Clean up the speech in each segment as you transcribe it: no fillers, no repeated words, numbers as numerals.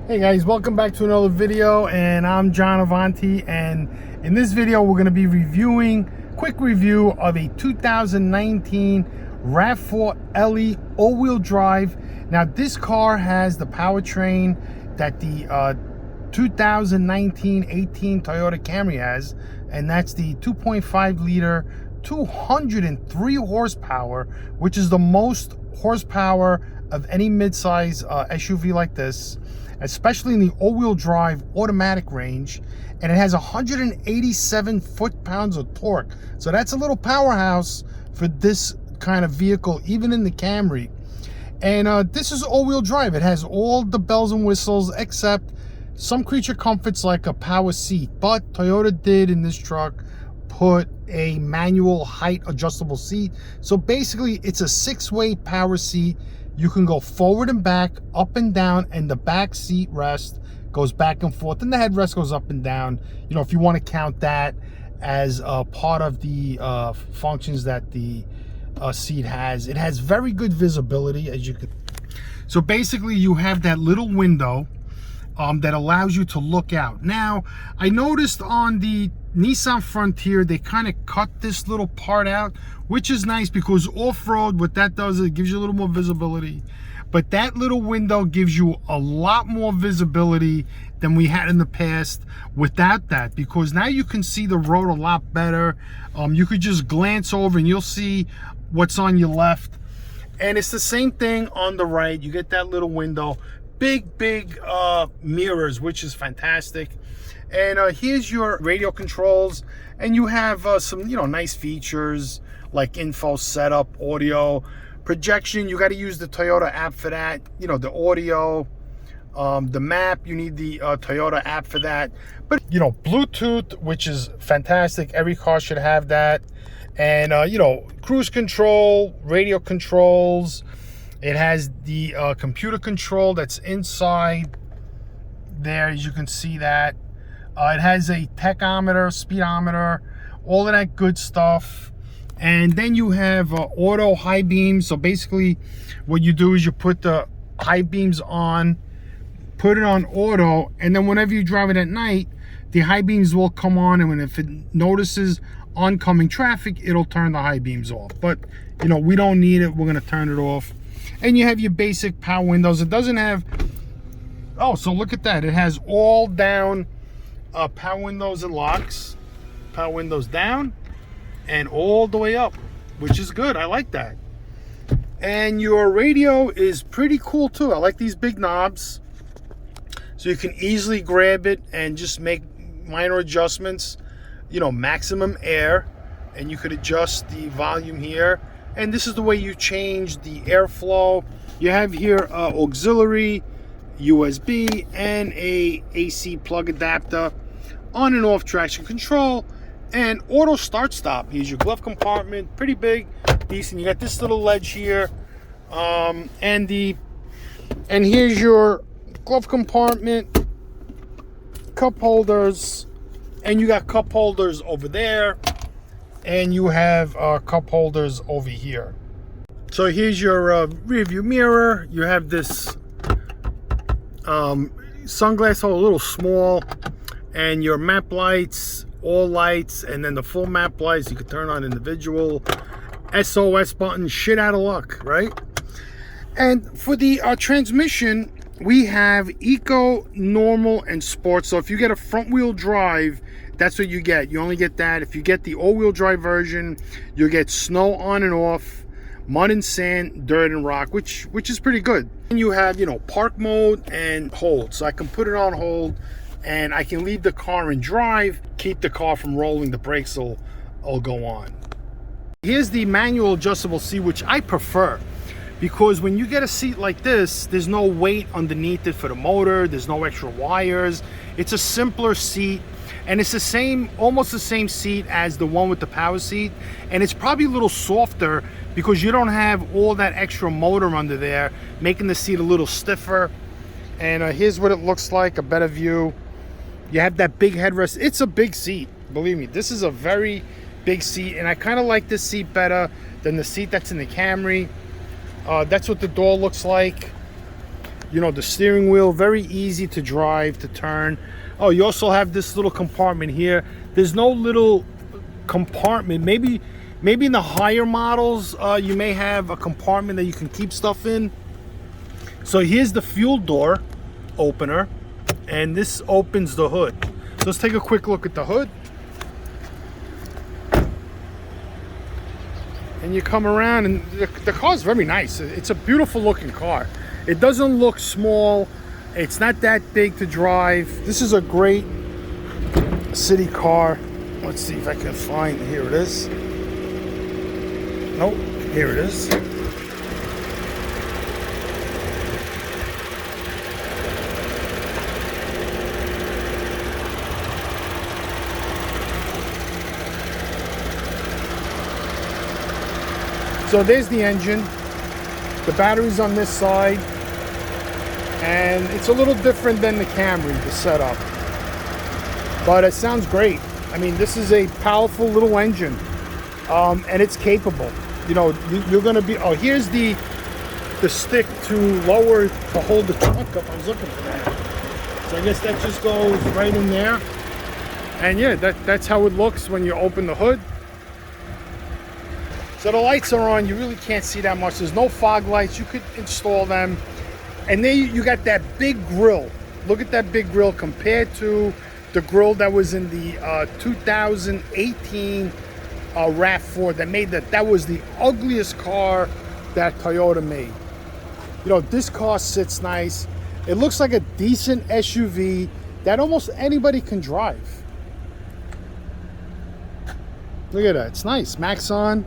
Hey guys, welcome back to another video, and I'm JohnAvanti, and in this video we're going to be reviewing quick review of a 2019 Rav4 LE all-wheel drive. Now this car has the powertrain that the 2019-18 Toyota Camry has, and that's the 2.5 liter 203 horsepower, which is the most horsepower of any midsize SUV like this, especially in the all-wheel drive automatic range, and it has 187 foot-pounds of torque. So that's a little powerhouse for this kind of vehicle, even in the Camry. And this is all-wheel drive. It has all the bells and whistles except some creature comforts like a power seat, but Toyota did in this truck put a manual height adjustable seat. So basically it's a 6-way power seat. You can go forward and back, up and down, and the back seat rest goes back and forth, and the headrest goes up and down. You know, if you want to count that as part of the functions that the seat has. It has very good visibility, as you could. So basically you have that little window that allows you to look out. Now, I noticed on the Nissan Frontier, they kind of cut this little part out, which is nice because off-road, what that does is it gives you a little more visibility. But that little window gives you a lot more visibility than we had in the past without that, because now you can see the road a lot better. You could just glance over and you'll see what's on your left. And it's the same thing on the right. You get that little window. Big mirrors, which is fantastic. And here's your radio controls, and you have some nice features like info, setup, audio, projection. You got to use the Toyota app for that. The audio, the map, you need the Toyota app for that. But Bluetooth, which is fantastic. Every car should have that. And cruise control, radio controls. It has the computer control that's inside there, as you can see that. It has a tachometer, speedometer, all of that good stuff. And then you have auto high beams. So basically what you do is you put the high beams on, put it on auto, and then whenever you drive it at night, the high beams will come on, and if it notices oncoming traffic, it'll turn the high beams off. But we don't need it, we're going to turn it off. And you have your basic power windows. It doesn't have, oh, so look at that, it has all down power windows and locks, power windows down and all the way up, which is good. I like that. And your radio is pretty cool too. I like these big knobs, so you can easily grab it and just make minor adjustments. Maximum air, and you could adjust the volume here, and this is the way you change the airflow. You have here auxiliary, USB, and a AC plug adapter, on and off traction control, and auto start stop. Here's your glove compartment, pretty big, decent. You got this little ledge here, and here's your glove compartment, cup holders, and you got cup holders over there, and you have cup holders over here. So here's your rear view mirror. You have this sunglass hole, a little small, and your map lights, all lights, and then the full map lights you could turn on individual. SOS button, shit out of luck, right? And for the transmission, we have Eco, Normal, and Sport. So if you get a front wheel drive, that's what you get. You only get that. If you get the all-wheel drive version, you'll get snow on and off, mud and sand, dirt and rock, which is pretty good. And you have, park mode and hold. So I can put it on hold, and I can leave the car and drive, keep the car from rolling. The brakes will go on. Here's the manual adjustable seat, which I prefer, because when you get a seat like this, there's no weight underneath it for the motor. There's no extra wires. It's a simpler seat. And it's the same, almost the same seat as the one with the power seat. And it's probably a little softer because you don't have all that extra motor under there, making the seat a little stiffer. And here's what it looks like, a better view. You have that big headrest. It's a big seat, believe me. This is a very big seat, and I kind of like this seat better than the seat that's in the Camry. That's what the door looks like. You know, the steering wheel, very easy to drive, to turn. Oh, you also have this little compartment here. There's no little compartment. Maybe in the higher models, you may have a compartment that you can keep stuff in. So here's the fuel door opener, and this opens the hood. So let's take a quick look at the hood. And you come around, and the car's very nice. It's a beautiful looking car. It doesn't look small. It's not that big to drive. This is a great city car. Let's see if I can find, here it is. Nope, here it is. So there's the engine. The battery's on this side. And it's a little different than the Camry, the setup. But it sounds great. I mean, this is a powerful little engine. And it's capable. You know, you're gonna be, oh, here's the stick to lower, to hold the trunk up. I was looking for that. So I guess that just goes right in there. And yeah, that's how it looks when you open the hood. So the lights are on, you really can't see that much. There's no fog lights, you could install them. And then you got that big grill. Look at that big grill compared to the grill that was in the 2018 Rav4 that was the ugliest car that Toyota made. You know, this car sits nice. It looks like a decent SUV that almost anybody can drive. Look at that, it's nice. Max on,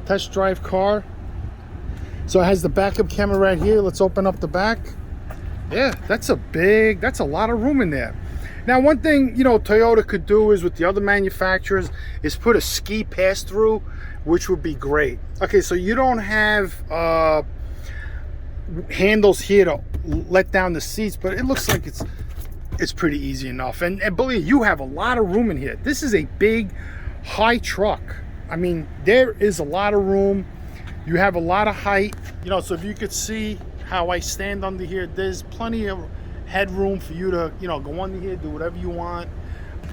test drive car. So it has the backup camera right here. Let's open up the back. Yeah, that's a lot of room in there. Now, one thing, you know, Toyota could do is with the other manufacturers is put a ski pass-through, which would be great. Okay, so you don't have handles here to let down the seats, but it looks like it's pretty easy enough. And believe you have a lot of room in here. This is a big, high truck. I mean, there is a lot of room. You have a lot of height. You know, so if you could see how I stand under here, there's plenty of headroom for you to, you know, go under here, do whatever you want.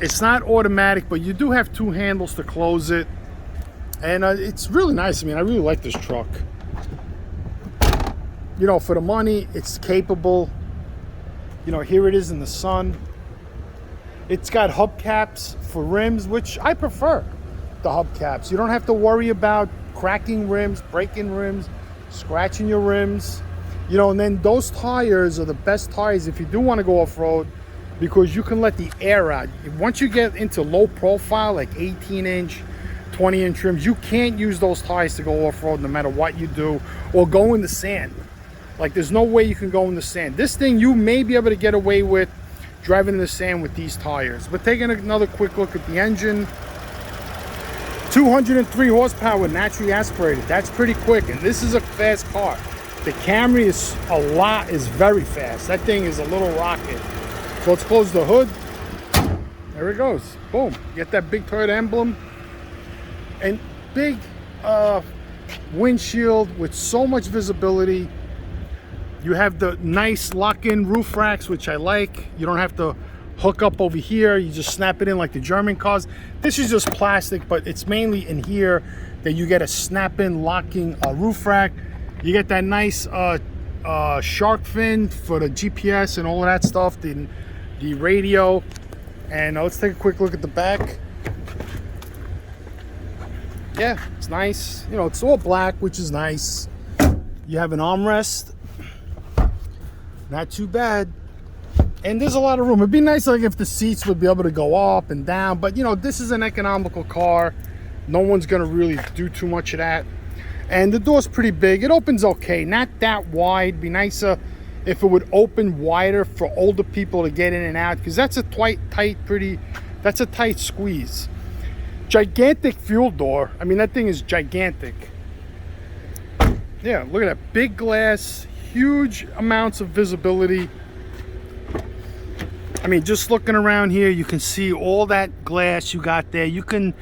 It's not automatic, but you do have two handles to close it. And it's really nice. I mean, I really like this truck. You know, for the money, it's capable. You know, here it is in the sun. It's got hubcaps for rims, which I prefer, the hubcaps. You don't have to worry about cracking rims, breaking rims, scratching your rims. You know, and then those tires are the best tires if you do want to go off-road, because you can let the air out. Once you get into low profile, like 18-inch, 20-inch rims, you can't use those tires to go off-road no matter what you do, or go in the sand. Like, there's no way you can go in the sand. This thing you may be able to get away with driving in the sand with these tires. But taking another quick look at the engine, 203 horsepower, naturally aspirated. That's pretty quick, and this is a fast car. The Camry is very fast. That thing is a little rocket. So let's close the hood. There it goes. Boom. Get that big Toyota emblem. And big windshield with so much visibility. You have the nice lock-in roof racks, which I like. You don't have to hook up over here. You just snap it in like the German cars. This is just plastic, but it's mainly in here that you get a snap-in locking roof rack. You get that nice shark fin for the GPS and all of that stuff, the radio. And let's take a quick look at the back. Yeah, it's nice. You know, it's all black, which is nice. You have an armrest. Not too bad. And there's a lot of room. It'd be nice like if the seats would be able to go up and down, but you know, this is an economical car. No one's gonna really do too much of that. And the door's pretty big. It opens okay, not that wide. Be nicer if it would open wider for older people to get in and out, because that's a that's a tight squeeze. Gigantic fuel door. I mean, that thing is gigantic. Yeah, look at that big glass, huge amounts of visibility. I mean, just looking around here, you can see all that glass you got there. You can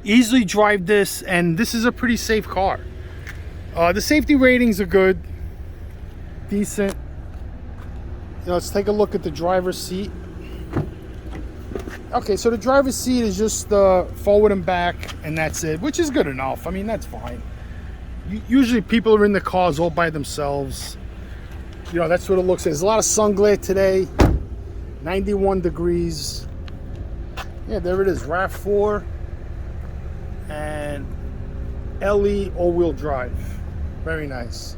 easily drive this, and this is a pretty safe car. The safety ratings are good, decent. let's take a look at the driver's seat. Okay, so the driver's seat is just forward and back, and that's it, which is good enough. I mean, that's fine. Usually people are in the cars all by themselves. That's what it looks like. There's a lot of sun glare today. 91 degrees. Yeah, there it is. Rav4 and LE all-wheel drive. Very nice.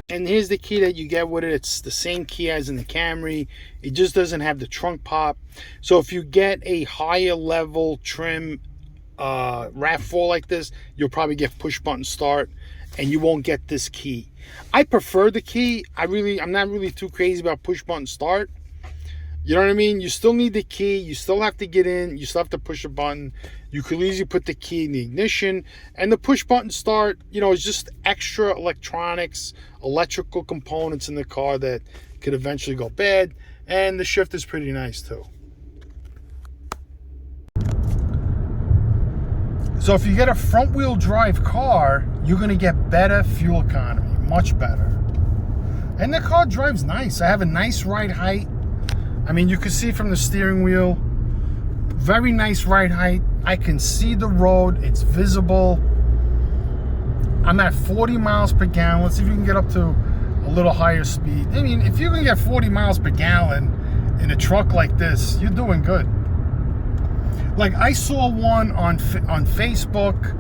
And here's the key that you get with it. It's the same key as in the Camry. It just doesn't have the trunk pop. So if you get a higher level trim RAV4 like this, you'll probably get push button start, and you won't get this key. I prefer the key. I'm not really too crazy about push button start. You know what I mean? You still need the key. You still have to get in. You still have to push a button. You could easily put the key in the ignition. And the push button start, is just extra electronics, electrical components in the car that could eventually go bad. And the shift is pretty nice too. So if you get a front wheel drive car, you're going to get better fuel economy, much better. And the car drives nice. I have a nice ride height. I mean, you can see from the steering wheel, very nice ride height. I can see the road, it's visible. I'm at 40 miles per gallon. Let's see if you can get up to a little higher speed. I mean, if you can get 40 miles per gallon in a truck like this, you're doing good. Like, I saw one on Facebook.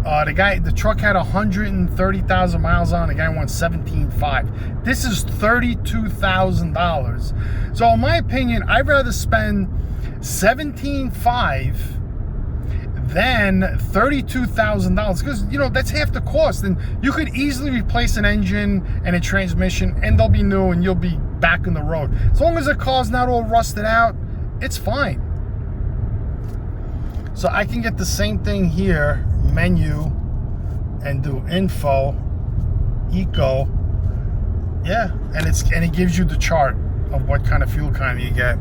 The truck had 130,000 miles on. The guy wants $17,500. This is $32,000. So in my opinion, I'd rather spend $17,500 than $32,000, because that's half the cost. And you could easily replace an engine and a transmission, and they'll be new, and you'll be back on the road. As long as the car's not all rusted out, it's fine. So I can get the same thing here, menu, and do info, eco. Yeah, and it gives you the chart of what kind of fuel economy you get.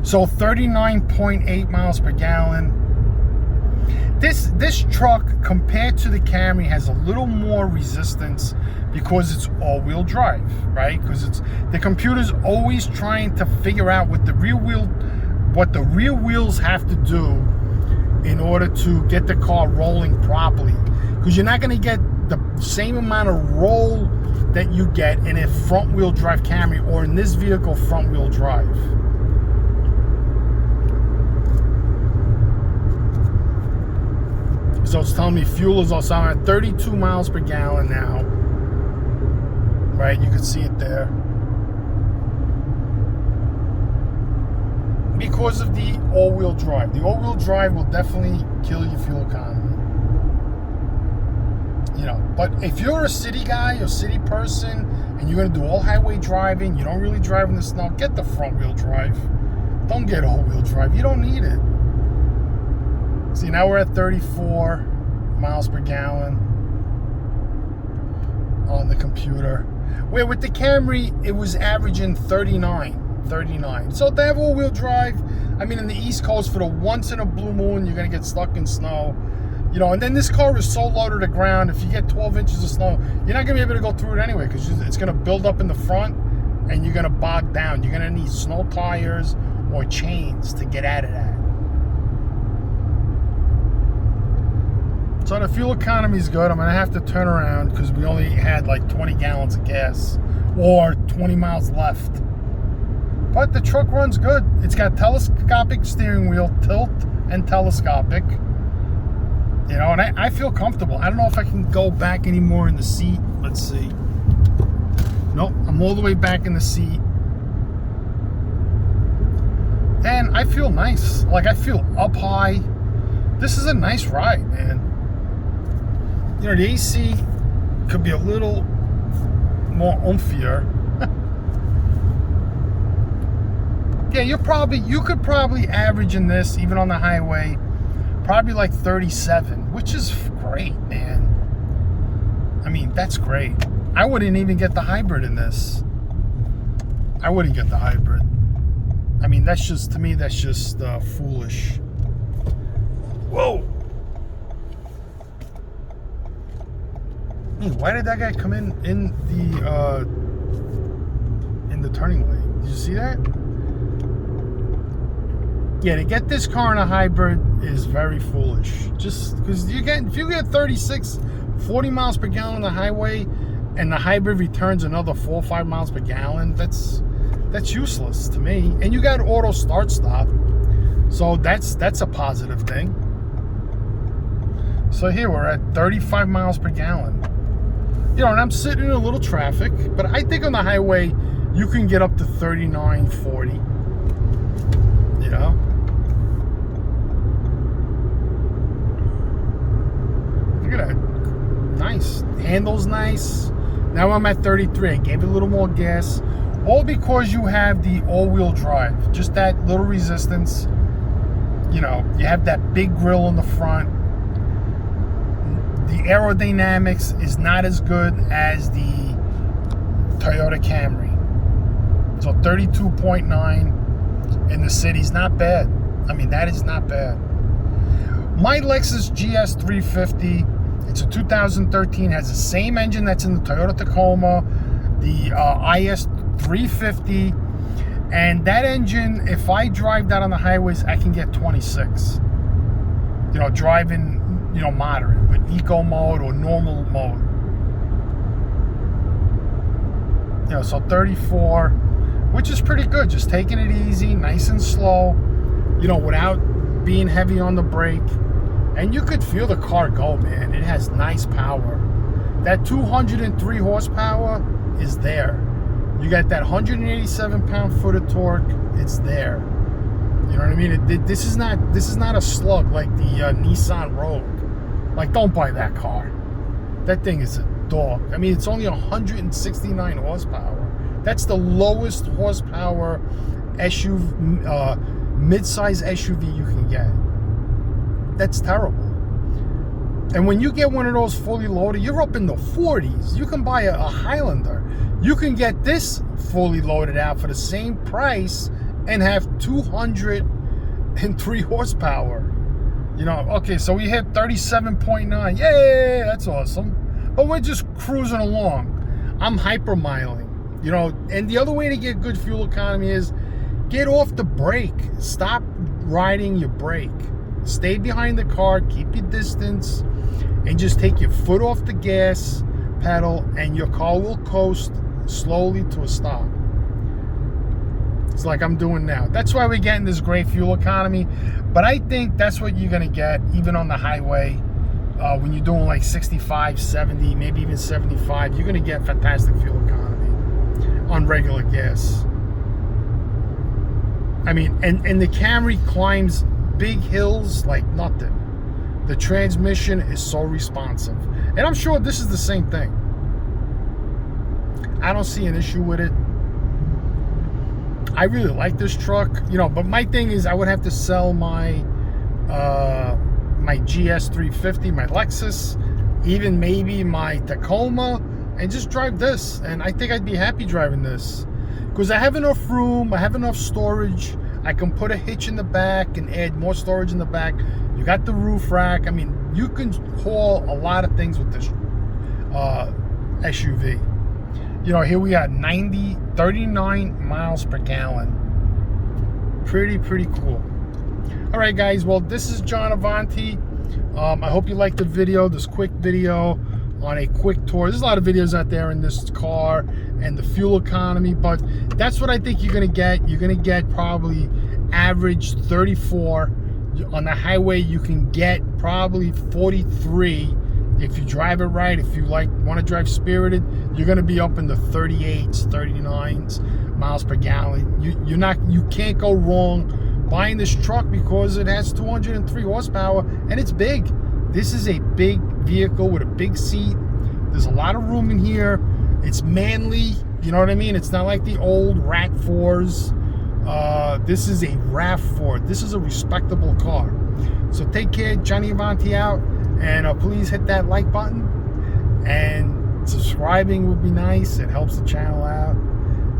So 39.8 miles per gallon. This truck, compared to the Camry, has a little more resistance because it's all-wheel drive, right? Because the computer's always trying to figure out what the rear wheels have to do in order to get the car rolling properly, because you're not going to get the same amount of roll that you get in a front wheel drive Camry, or in this vehicle front wheel drive. So it's telling me fuel is also at 32 miles per gallon now, right? You can see it there. Because of the all-wheel drive. The all-wheel drive will definitely kill your fuel economy. But if you're a city guy or city person and you're going to do all highway driving, you don't really drive in the snow, get the front-wheel drive. Don't get all-wheel drive. You don't need it. See, now we're at 34 miles per gallon on the computer. Where with the Camry, it was averaging 39. So if they have all-wheel drive, I mean, in the East Coast, for the once in a blue moon, you're going to get stuck in snow. And then this car is so low to the ground, if you get 12 inches of snow, you're not going to be able to go through it anyway, because it's going to build up in the front, and you're going to bog down. You're going to need snow tires or chains to get out of that. So the fuel economy is good. I'm going to have to turn around because we only had like 20 gallons of gas, or 20 miles left. But the truck runs good. It's got telescopic steering wheel, tilt and telescopic. And I feel comfortable. I don't know if I can go back anymore in the seat. Let's see. Nope, I'm all the way back in the seat. And I feel nice. Like, I feel up high. This is a nice ride, man. The AC could be a little more oomphier. Yeah, you could probably average in this, even on the highway, probably like 37, which is great, man. I mean, that's great. I wouldn't even get the hybrid in this. I wouldn't get the hybrid. I mean, that's just, to me, that's just foolish. Whoa. Hey, why did that guy come in the in the turning lane. Did you see that? Yeah, to get this car in a hybrid is very foolish. Just because if you get 36, 40 miles per gallon on the highway, and the hybrid returns another 4 or 5 miles per gallon, that's useless to me. And you got auto start stop, so that's a positive thing. So here we're at 35 miles per gallon. You know, and I'm sitting in a little traffic, but I think on the highway you can get up to 39, 40. You know? Look at that. Nice. Handle's nice. Now I'm at 33. I gave it a little more gas. All because you have the all-wheel drive. Just that little resistance. You know, you have that big grille in the front. The aerodynamics is not as good as the Toyota Camry. So 32.9 in the city is not bad. I mean, that is not bad. My Lexus GS 350, it's a 2013, has the same engine that's in the Toyota Tacoma, the IS 350, and that engine, if I drive that on the highways, I can get 26. You know, driving, you know, moderate, with eco mode or normal mode. You know, so 34, which is pretty good. Just taking it easy, nice and slow, you know, without being heavy on the brake. And you could feel the car go, man. It has nice power. That 203 horsepower is there. You got that 187 pound-foot of torque. It's there. You know what I mean? This is not a slug like the Nissan Rogue. Like, don't buy that car. That thing is a dog. I mean, it's only 169 horsepower. That's the lowest horsepower SUV, mid-size SUV you can get. That's terrible. And when you get one of those fully loaded, you're up in the 40s. You can buy a Highlander. You can get this fully loaded out for the same price and have 203 horsepower. You know, okay, so we hit 37.9. Yay, that's awesome. But we're just cruising along. I'm hypermiling. You know, and the other way to get good fuel economy is get off the brake. Stop riding your brake. Stay behind the car, keep your distance, and just take your foot off the gas pedal, and your car will coast slowly to a stop. It's like I'm doing now. That's why we're getting this great fuel economy. But I think that's what you're going to get even on the highway. When you're doing like 65, 70, maybe even 75, you're going to get fantastic fuel economy on regular gas. I mean, and the Camry climbs big hills like nothing. The transmission is so responsive. And I'm sure this is the same thing. I don't see an issue with it. I really like this truck, you know, but my thing is I would have to sell my my GS 350, my Lexus, even maybe my Tacoma, and just drive this. And I think I'd be happy driving this because I have enough room, I have enough storage. I can put a hitch in the back and add more storage in the back. You got the roof rack. I mean, you can haul a lot of things with this SUV. You know, here we got 39 miles per gallon. Pretty cool. All right, guys. Well, this is JohnAvanti. I hope you liked the video, this quick video on a quick tour. There's a lot of videos out there in this car and the fuel economy, but that's what I think you're going to get. You're going to get probably average 34. On the highway, you can get probably 43 if you drive it right. If you want to drive spirited, you're going to be up in the 38s, 39s miles per gallon. You can't go wrong buying this truck because it has 203 horsepower and it's big. This is a big vehicle with a big seat. There's a lot of room in here. It's manly, you know what I mean? It's not like the old Rav4s. This is a Rav4. This is a respectable car. So take care. JohnAvanti out. And please hit that like button. And subscribing would be nice. It helps the channel out.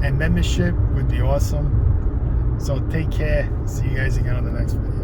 And membership would be awesome. So take care. See you guys again on the next video.